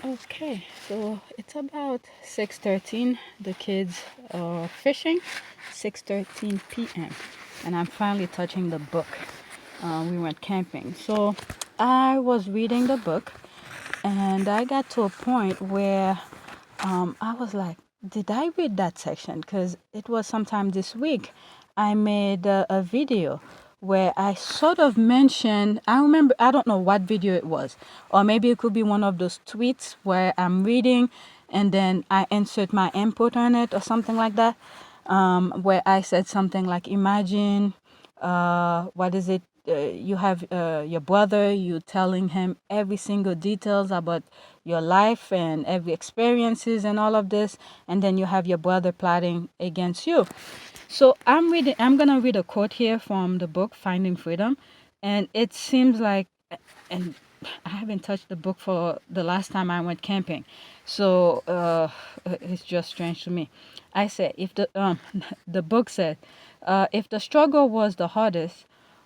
Okay, so it's about 6:13. The kids are fishing, 6:13 p.m. And I'm finally touching the book. We went camping. So I was reading the book and I got to a point where I was like, did I read that section? Because it was sometime this week. I made a video where I sort of mentioned, I remember, I don't know what video it was, or maybe it could be one of those tweets where I'm reading and then I insert my input on it or something like that, where I said something like, imagine, what is it? You have your brother, you telling him every single details about your life and every experiences and all of this, and then you have your brother plotting against you. So I'm gonna read a quote here from the book Finding Freedom, and it seems like, and I haven't touched the book for the last time I went camping, so it's just strange to me. I said, if the the book said, if the struggle was the hardest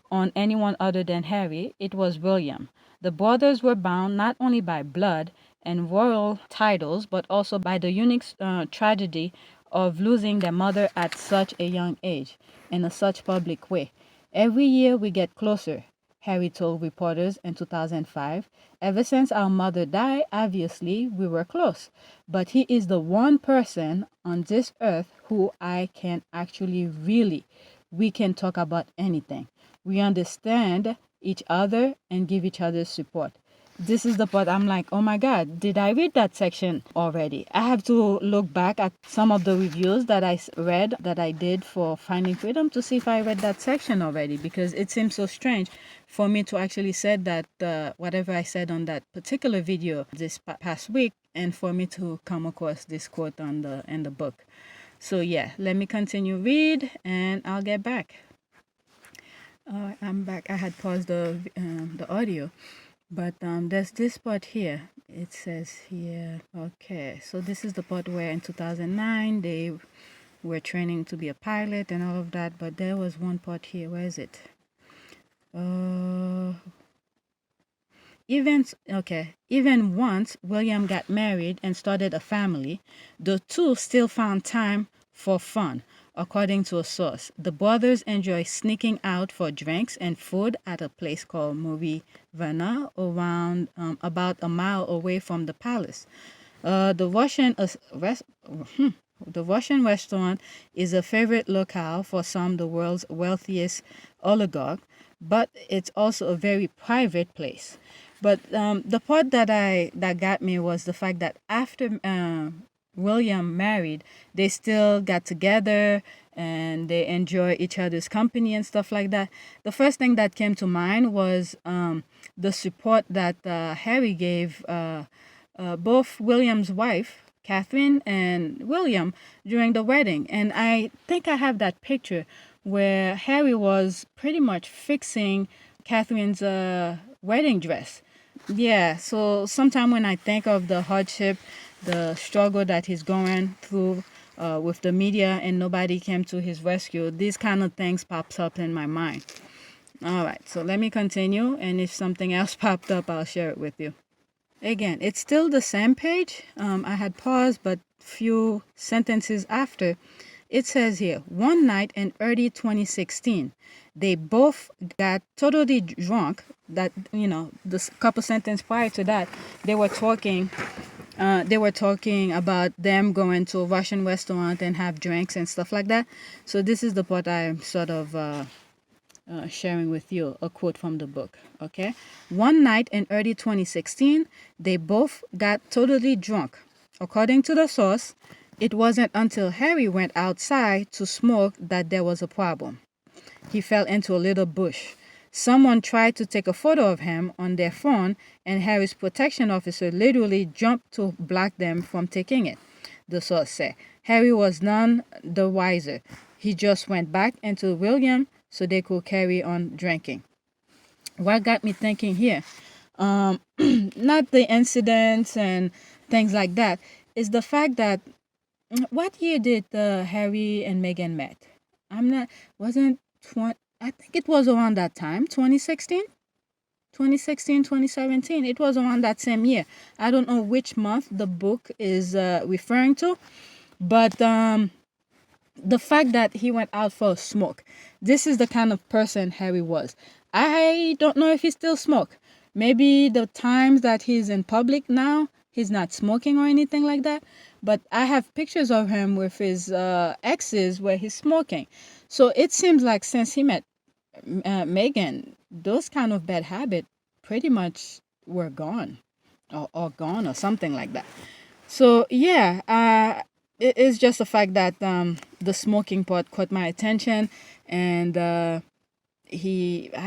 on anyone other than Harry, it was William. The brothers were bound not only by blood and royal titles, but also by the unique tragedy of losing their mother at such a young age in a such public way. Every year we get closer, Harry told reporters in 2005. Ever since our mother died, obviously we were close. But he is the one person on this earth who I can actually really, we can talk about anything. We understand each other and give each other support. This is the part I'm like, oh my God, did I read that section already? I have to look back at some of the reviews that I read that I did for Finding Freedom to see if I read that section already, because it seems so strange for me to actually said that whatever I said on that particular video this past week, and for me to come across this quote on the in the book. So yeah, let me continue read and I'll get back. I'm back. I had paused the audio, but there's this part here. It says here, okay, so this is the part where in 2009 they were training to be a pilot and all of that, but there was one part here. Where is it? Uh, even once William got married and started a family, the two still found time for fun. According to a source, the brothers enjoy sneaking out for drinks and food at a place called Movie Vana, around about a mile away from the palace. The the Russian restaurant is a favorite locale for some of the world's wealthiest oligarchs, but it's also a very private place. But the part that got me was the fact that after William married, they still got together and they enjoy each other's company and stuff like that. The first thing that came to mind was the support that Harry gave both William's wife, Catherine, and William during the wedding. And I think I have that picture where Harry was pretty much fixing Catherine's wedding dress. Yeah, so sometime when I think of the hardship, the struggle that he's going through with the media and nobody came to his rescue, these kind of things pops up in my mind. All right, so let me continue, and if something else popped up, I'll share it with you. Again, it's still the same page. I had paused, but few sentences after, it says here, one night in early 2016, they both got totally drunk. That, the couple sentences prior to that, they were talking. They were talking about them going to a Russian restaurant and have drinks and stuff like that. So this is the part I'm sort of sharing with you, a quote from the book. Okay. One night in early 2016, they both got totally drunk. According to the source, it wasn't until Harry went outside to smoke that there was a problem. He fell into a little bush. Someone tried to take a photo of him on their phone, and Harry's protection officer literally jumped to block them from taking it, the source said. Harry was none the wiser. He just went back into William so they could carry on drinking. What got me thinking here, not the incidents and things like that, is the fact that what year did Harry and Meghan met? I'm not, wasn't 20, I think it was around that time, 2016? 2016, 2017. It was around that same year. I don't know which month the book is referring to, but the fact that he went out for a smoke, this is the kind of person Harry was. I don't know if he still smoke. Maybe the times that he's in public now, he's not smoking or anything like that. But I have pictures of him with his exes where he's smoking. So it seems like since he met Meghan, those kind of bad habits pretty much were gone, or gone or something like that. So yeah, it is just the fact that the smoking part caught my attention, and I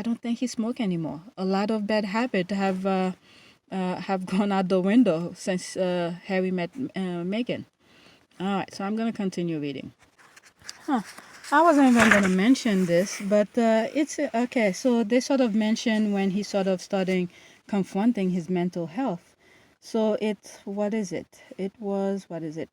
don't think he smoke anymore. A lot of bad habits have gone out the window since Harry met Meghan. All right, so I'm gonna continue reading. Huh. I wasn't even gonna mention this, but it's okay. So they sort of mentioned when he sort of starting confronting his mental health. So it's what is it? It was what is it?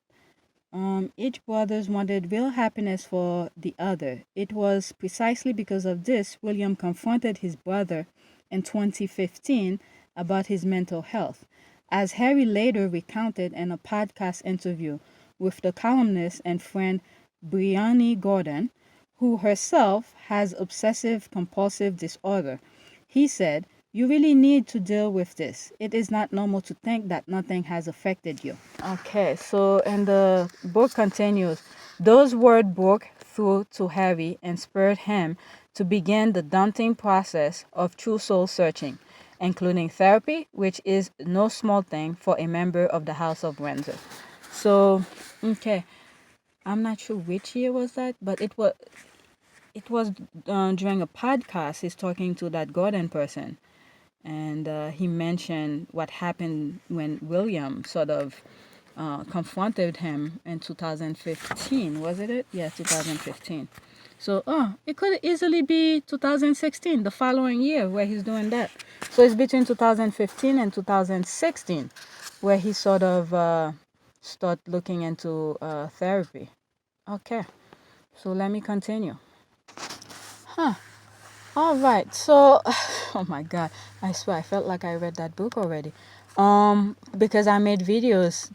Each brothers wanted real happiness for the other. It was precisely because of this William confronted his brother in 2015 about his mental health, as Harry later recounted in a podcast interview with the columnist and friend Brianne Gordon, who herself has obsessive compulsive disorder. He said, "You really need to deal with this. It is not normal to think that nothing has affected you." Okay, so and the book continues. Those words broke through to Harry and spurred him to begin the daunting process of true soul searching, including therapy, which is no small thing for a member of the House of Windsor. So, okay, I'm not sure which year was that, but it was during a podcast. He's talking to that Gordon person, and he mentioned what happened when William sort of confronted him in 2015. Was it? Yeah, 2015. So, it could easily be 2016, the following year, where he's doing that. So it's between 2015 and 2016, where he sort of start looking into therapy. Okay, so let me continue. Huh. All right. So, oh my God, I swear I felt like I read that book already. Because I made videos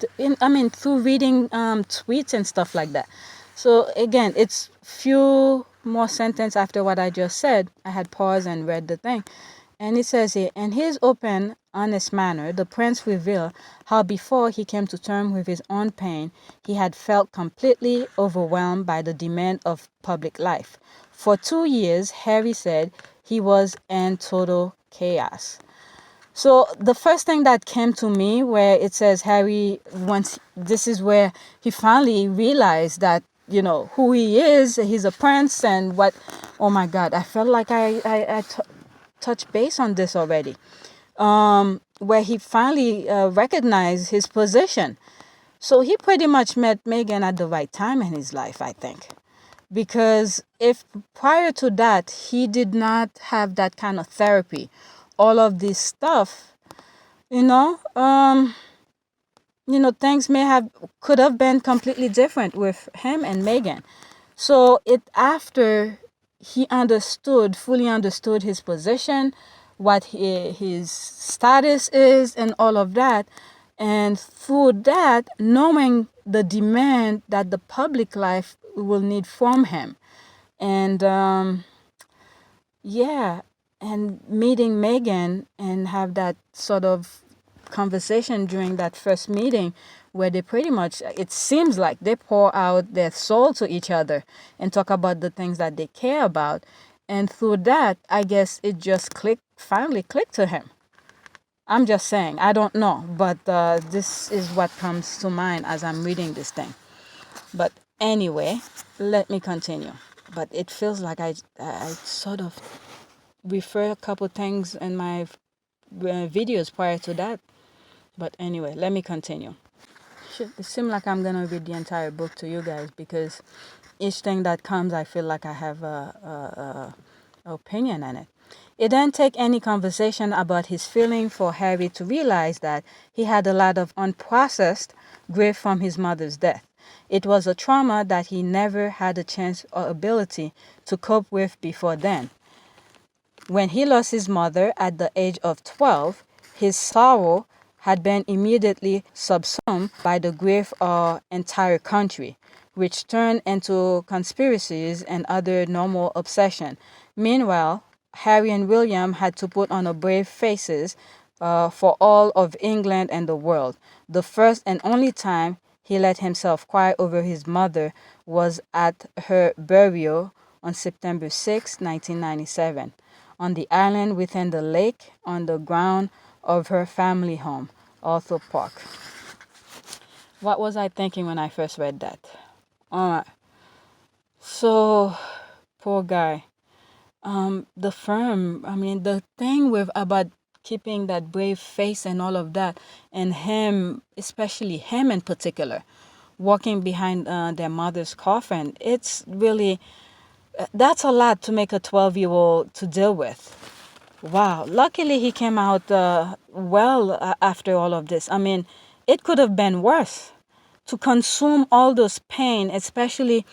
through reading tweets and stuff like that. So again, it's few more sentence after what I just said. I had paused and read the thing. And it says here, in his open, honest manner, the prince revealed how before he came to terms with his own pain, he had felt completely overwhelmed by the demand of public life. For 2 years, Harry said he was in total chaos. So the first thing that came to me where it says Harry, once this is where he finally realized that, who he is, he's a prince and what, oh my God, I felt like I touched base on this already. Where he finally recognized his position. So he pretty much met Meghan at the right time in his life, I think. Because if prior to that, he did not have that kind of therapy, all of this stuff, things could have been completely different with him and Meghan. So it after he fully understood his position, what his status is, and all of that, and through that, knowing the demand that the public life will need from him, and yeah, and meeting Meghan and have that sort of conversation during that first meeting where they pretty much, it seems like they pour out their soul to each other and talk about the things that they care about. And through that, I guess it just finally clicked to him. I'm just saying, I don't know, but this is what comes to mind as I'm reading this thing. But anyway, let me continue. But it feels like I sort of refer a couple things in my videos prior to that. But anyway, let me continue. It seems like I'm gonna read the entire book to you guys because each thing that comes, I feel like I have a opinion on it. It didn't take any conversation about his feeling for Harry to realize that he had a lot of unprocessed grief from his mother's death. It was a trauma that he never had a chance or ability to cope with before then. When he lost his mother at the age of 12, his sorrow had been immediately subsumed by the grief of entire country, which turned into conspiracies and other normal obsession. Meanwhile, Harry and William had to put on a brave faces for all of England and the world. The first and only time he let himself cry over his mother was at her burial on September 6, 1997, on the island within the lake on the ground of her family home, Arthur Park. What was I thinking when I first read that? Alright, so poor guy. The firm, I mean, the thing with about keeping that brave face and all of that, and him, especially him in particular, walking behind their mother's coffin, it's really, that's a lot to make a 12-year-old to deal with. Wow. Luckily, he came out well after all of this. I mean, it could have been worse. To consume all those pain, especially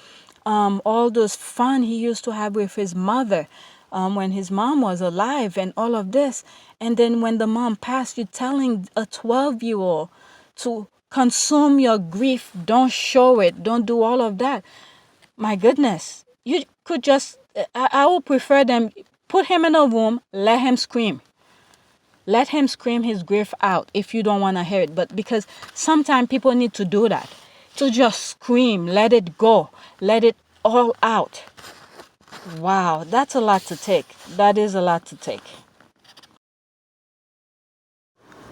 all those fun he used to have with his mother when his mom was alive and all of this. And then when the mom passed, you're telling a 12-year-old to consume your grief, don't show it, don't do all of that. My goodness, you could just, I would prefer them, put him in a room, let him scream. Let him scream his grief out if you don't want to hear it. But because sometimes people need to do that, to just scream, let it go, let it all out. Wow, that's a lot to take. That is a lot to take.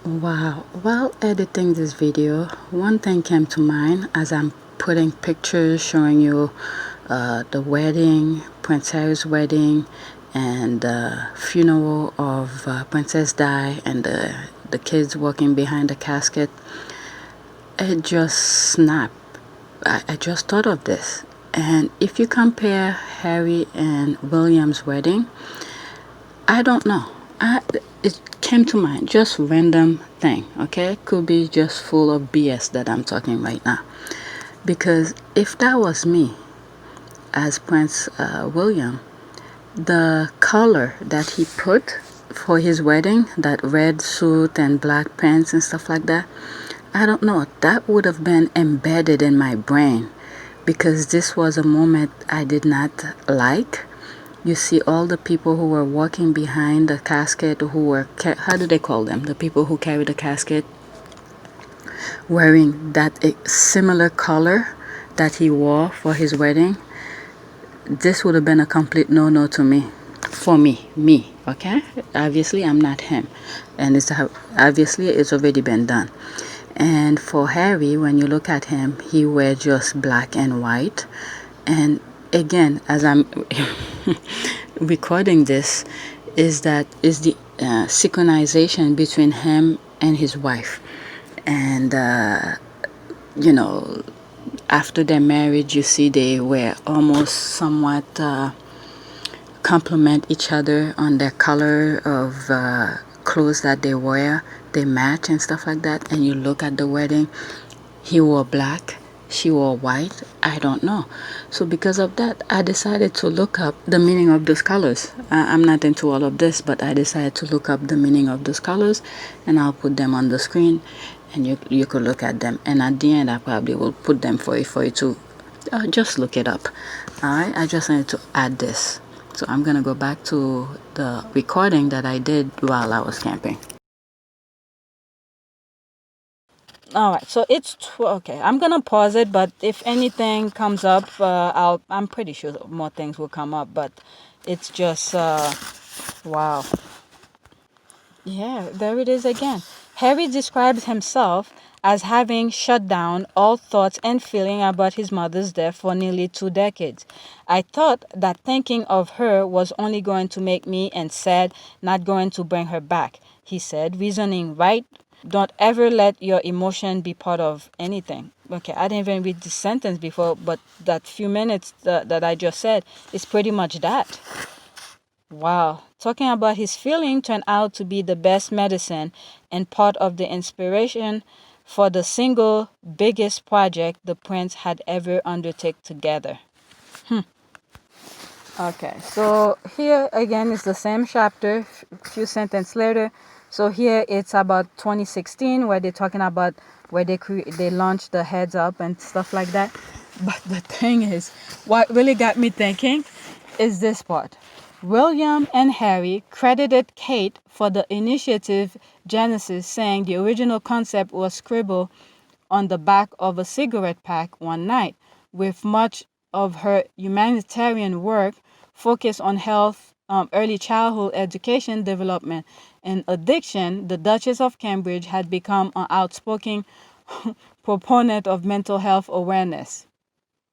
Wow, while editing this video, one thing came to mind as I'm putting pictures showing you the wedding, Prince Harry's wedding, and the funeral of Princess Di, and the kids walking behind the casket. It just snapped. I just thought of this. And if you compare Harry and William's wedding, I don't know. It came to mind, just random thing, okay? Could be just full of BS that I'm talking right now. Because if that was me as Prince William, the color that he put for his wedding, that red suit and black pants and stuff like that, I don't know, that would have been embedded in my brain, because this was a moment I did not like. You see all the people who were walking behind the casket, who were, how do they call them? The people who carry the casket, wearing that similar color that he wore for his wedding. This would have been a complete no-no to me. For me, okay? Obviously, I'm not him. And obviously, it's already been done. And for Harry, when you look at him, he wears just black and white. And again, as I'm recording this, is the synchronization between him and his wife. And, after their marriage, you see they were almost somewhat complement each other on their color of clothes that they wear. They match and stuff like that. And you look at the wedding, he wore black, she wore white. I don't know. So because of that, I decided to look up the meaning of those colors. I'm not into all of this, but I decided to look up the meaning of those colors, and I'll put them on the screen, and you could look at them. And at the end, I probably will put them for you to just look it up. All right, I just wanted to add this. So I'm going to go back to the recording that I did while I was camping. All right, so it's okay. I'm gonna pause it, but if anything comes up, I'm pretty sure more things will come up. But it's just wow. Yeah, there it is again. Harry describes himself as having shut down all thoughts and feeling about his mother's death for nearly 2 decades. I thought that thinking of her was only going to make me and sad, not going to bring her back, he said, reasoning right. Don't ever let your emotion be part of anything. Okay, I didn't even read this sentence before, but that few minutes that I just said is pretty much that. Wow. Talking about his feeling turned out to be the best medicine and part of the inspiration for the single biggest project the prince had ever undertaken together. Okay, so here again is the same chapter, few sentences later. So here it's about 2016 where they're talking about where they launched the heads up and stuff like that. But the thing is, what really got me thinking is this part. William and Harry credited Kate for the initiative Genesis, saying the original concept was scribbled on the back of a cigarette pack one night, with much of her humanitarian work focused on health, early childhood education development, and addiction. The Duchess of Cambridge had become an outspoken proponent of mental health awareness.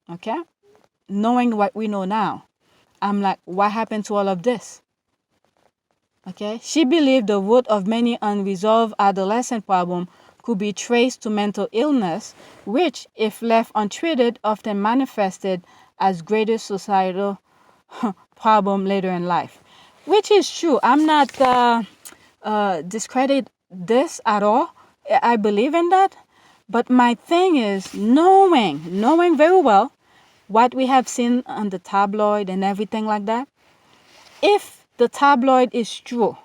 Okay? Knowing what we know now, I'm like, what happened to all of this? Okay? She believed the root of many unresolved adolescent problems could be traced to mental illness, which, if left untreated, often manifested as greater societal problem later in life. Which is true. I'm not discredit this at all. I believe in that. But my thing is knowing very well what we have seen on the tabloid and everything like that. If the tabloid is true,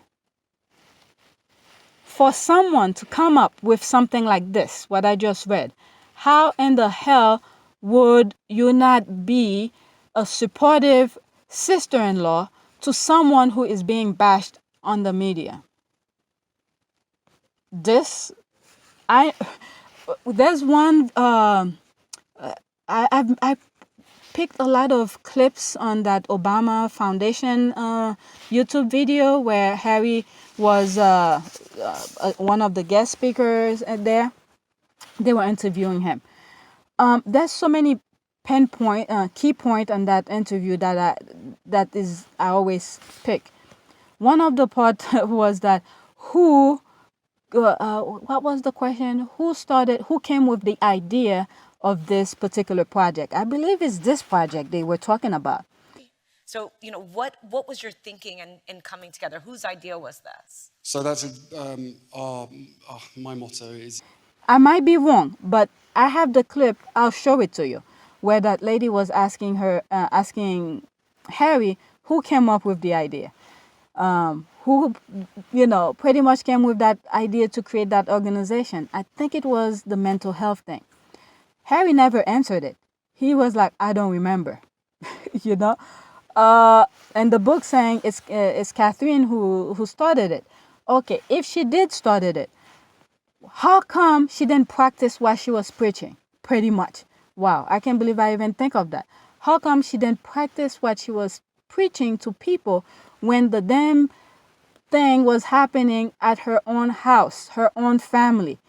for someone to come up with something like this, what I just read, how in the hell would you not be a supportive sister-in-law to someone who is being bashed on the media? This, I, there's one, I picked a lot of clips on that Obama Foundation YouTube video where Harry was one of the guest speakers there. They were interviewing him. There's so many key point on that interview I always pick. One of the part was that what was the question? Who came with the idea of this particular project? I believe it's this project they were talking about. So, what was your thinking in coming together? Whose idea was this? So that's my motto is. I might be wrong, but I have the clip. I'll show it to you, where that lady was asking Harry who came up with the idea. Who, pretty much came with that idea to create that organization. I think it was the mental health thing. Harry never answered it. He was like, I don't remember, you know. And the book saying it's Catherine who started it. Okay, if she did started it, how come she didn't practice what she was preaching? Pretty much. Wow, I can't believe I even think of that. How come she didn't practice what she was preaching to people when the damn thing was happening at her own house, her own family,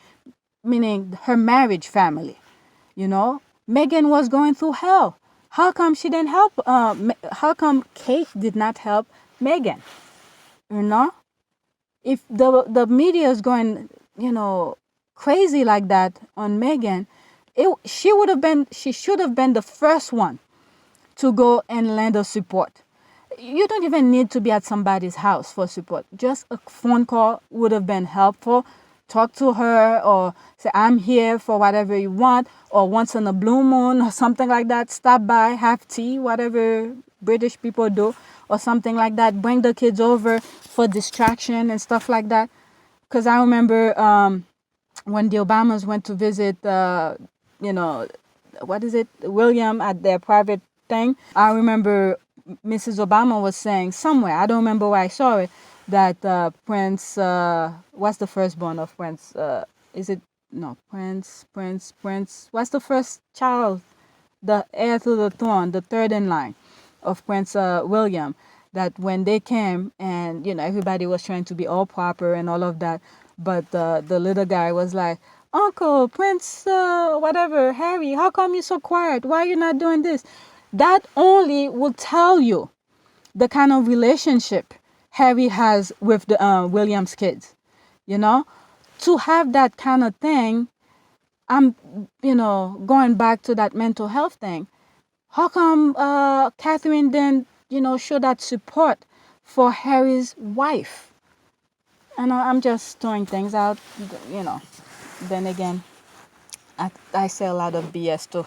meaning her marriage family? Meghan was going through hell. How come she didn't help? How come Kate did not help Meghan? If the media is going, crazy like that on Meghan, she should have been the first one to go and lend her support. You don't even need to be at somebody's house for support. Just a phone call would have been helpful. Talk to her or say, I'm here for whatever you want, or once in a blue moon or something like that. Stop by, have tea, whatever British people do, or something like that. Bring the kids over for distraction and stuff like that. Because I remember when the Obamas went to visit, William at their private thing. I remember Mrs. Obama was saying somewhere, I don't remember where I saw it, that Prince, what's the firstborn of Prince? Prince, what's the first child? The heir to the throne, the third in line of Prince William, that when they came and, everybody was trying to be all proper and all of that, but the little guy was like, Uncle, Prince, whatever, Harry, how come you're so quiet? Why are you not doing this? That only will tell you the kind of relationship Harry has with the Williams kids. To have that kind of thing, I'm, going back to that mental health thing. How come Catherine didn't, show that support for Harry's wife? And I'm just throwing things out, Then again, I say a lot of BS too.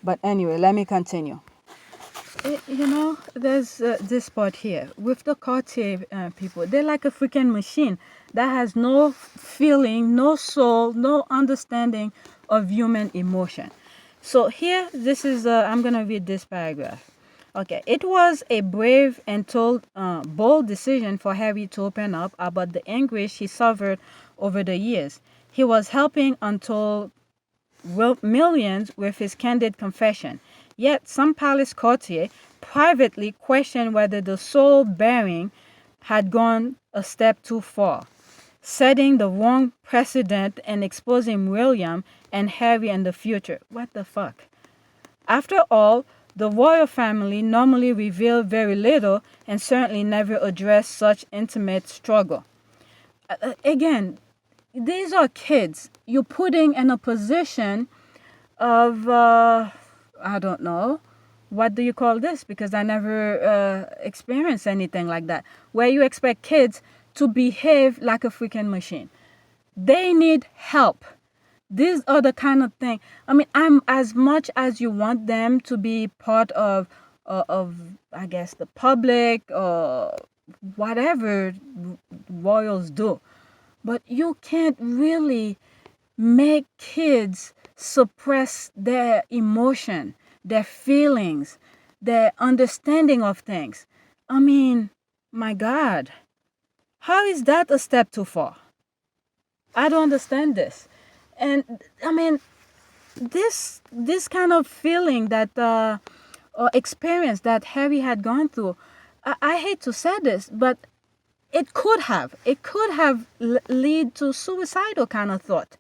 But anyway, let me continue. There's this part here with the courtier people. They're like a freaking machine that has no feeling, no soul, no understanding of human emotion. So here, this is, I'm going to read this paragraph. Okay, it was a brave and bold decision for Harry to open up about the anguish he suffered over the years. He was helping untold millions with his candid confession. Yet some palace courtier privately questioned whether the soul bearing had gone a step too far, setting the wrong precedent and exposing William and Harry in the future. What the fuck? After all, the royal family normally reveal very little and certainly never address such intimate struggle. Again, these are kids. You're putting in a position of, I don't know, what do you call this? Because I never experienced anything like that, where you expect kids to behave like a freaking machine. They need help. These are the kind of thing. I mean, I'm as much as you want them to be part of I guess the public or whatever royals do, but you can't really make kids suppress their emotion, their feelings, their understanding of things. I mean, my God, how is that a step too far? I don't understand this. And I mean, this kind of feeling that or experience that Harry had gone through, I hate to say this, but it could have lead to suicidal kind of thought.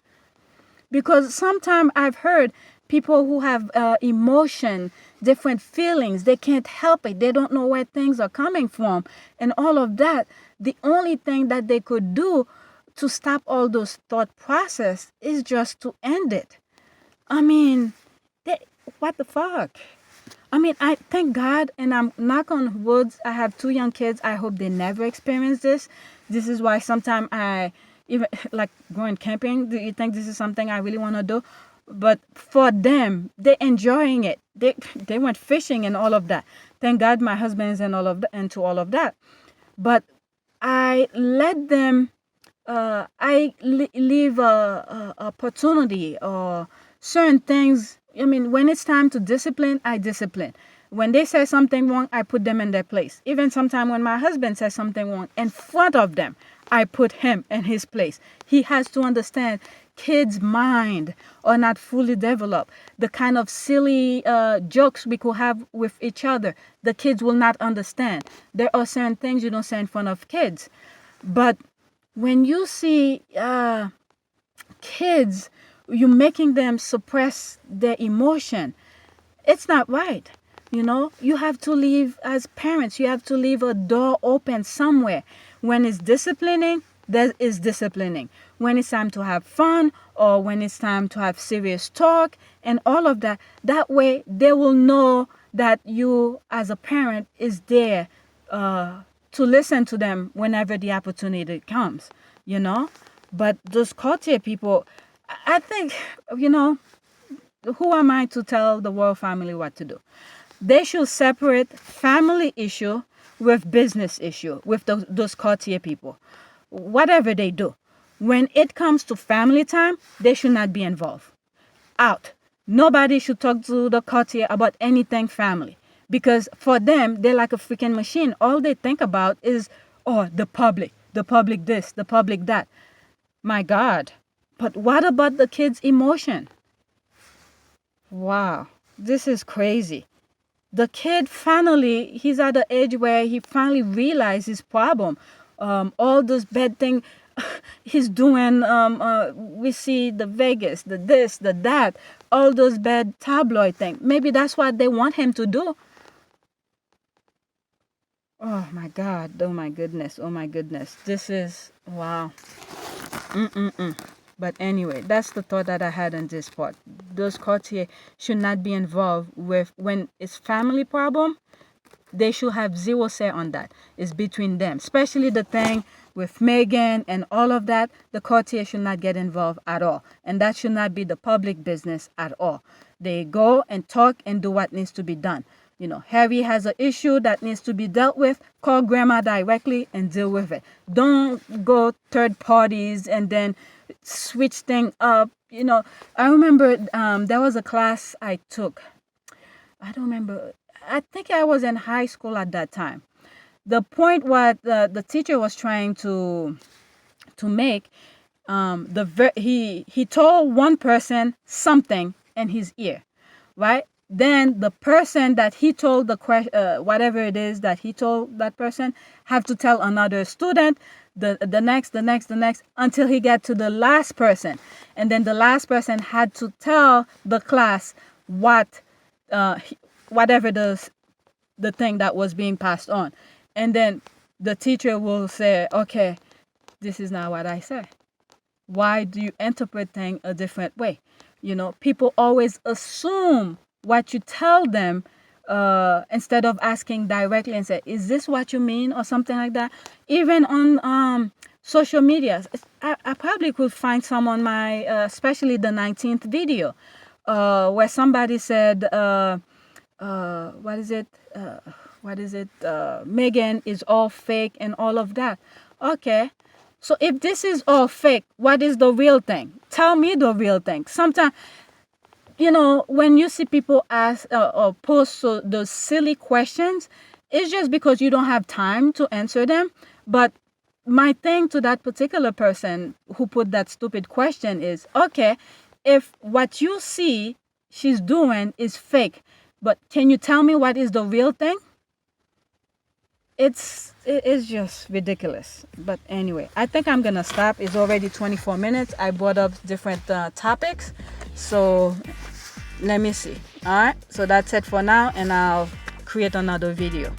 Because sometimes I've heard people who have emotion, different feelings, they can't help it. They don't know where things are coming from and all of that. The only thing that they could do to stop all those thought process is just to end it. I mean, what the fuck? I mean, I thank God, and I'm knock on woods. I have two young kids. I hope they never experience this. This is why sometimes I even like going camping. Do you think this is something I really want to do? But for them, they're enjoying it. They went fishing and all of that. Thank God my husband is in all of into all of that. But I let them. Leave a opportunity or certain things. I mean, when it's time to discipline, I discipline. When they say something wrong, I put them in their place. Even sometimes when my husband says something wrong in front of them, I put him in his place. He has to understand kids' mind are not fully developed. The kind of silly jokes we could have with each other, the kids will not understand. There are certain things you don't say in front of kids. But when you see kids, you're making them suppress their emotion, it's not right. You have to leave, as parents, you have to leave a door open somewhere. When it's disciplining, there is disciplining. When it's time to have fun or when it's time to have serious talk and all of that, that way they will know that you as a parent is there to listen to them whenever the opportunity comes. But those courtier people, I think, who am I to tell the royal family what to do? They should separate family issue with business issue with those courtier people. Whatever they do, when it comes to family time, they should not be involved. Out. Nobody should talk to the courtier about anything family. Because for them, they're like a freaking machine. All they think about is, oh, the public this, the public that. My God. But what about the kid's emotion? Wow. This is crazy. The kid finally, he's at the age where he finally realized his problem. All those bad things he's doing. We see the Vegas, the this, the that, all those bad tabloid things. Maybe that's what they want him to do. Oh my God. Oh my goodness. Oh my goodness. This is, wow. But anyway, that's the thought that I had on this part. Those courtiers should not be involved with when it's family problem. They should have zero say on that. It's between them, especially the thing with Meghan and all of that. The courtier should not get involved at all, and that should not be the public business at all. They go and talk and do what needs to be done. Harry has an issue that needs to be dealt with. Call grandma directly and deal with it. Don't go third parties and then switch things up. I remember there was a class I took. I don't remember. I think I was in high school at that time. The point what the teacher was trying to make, he told one person something in his ear, right? Then the person that he told the question, whatever it is that he told that person, have to tell another student, the next, until he got to the last person, and then the last person had to tell the class whatever the thing that was being passed on, and then the teacher will say, okay, this is not what I said. Why do you interpret things a different way? People always assume what you tell them, instead of asking directly and say, is this what you mean, or something like that. Even on social media, I probably could find some on my, especially the 19th video, where somebody said, what is it? Meghan is all fake and all of that. Okay. So if this is all fake, what is the real thing? Tell me the real thing. Sometimes, when you see people ask or post those silly questions, it's just because you don't have time to answer them. But my thing to that particular person who put that stupid question is, okay, if what you see she's doing is fake, but can you tell me what is the real thing? It is just ridiculous. But anyway, I think I'm gonna stop. It's already 24 minutes. I brought up different topics, so let me see. All right, so that's it for now, and I'll create another video.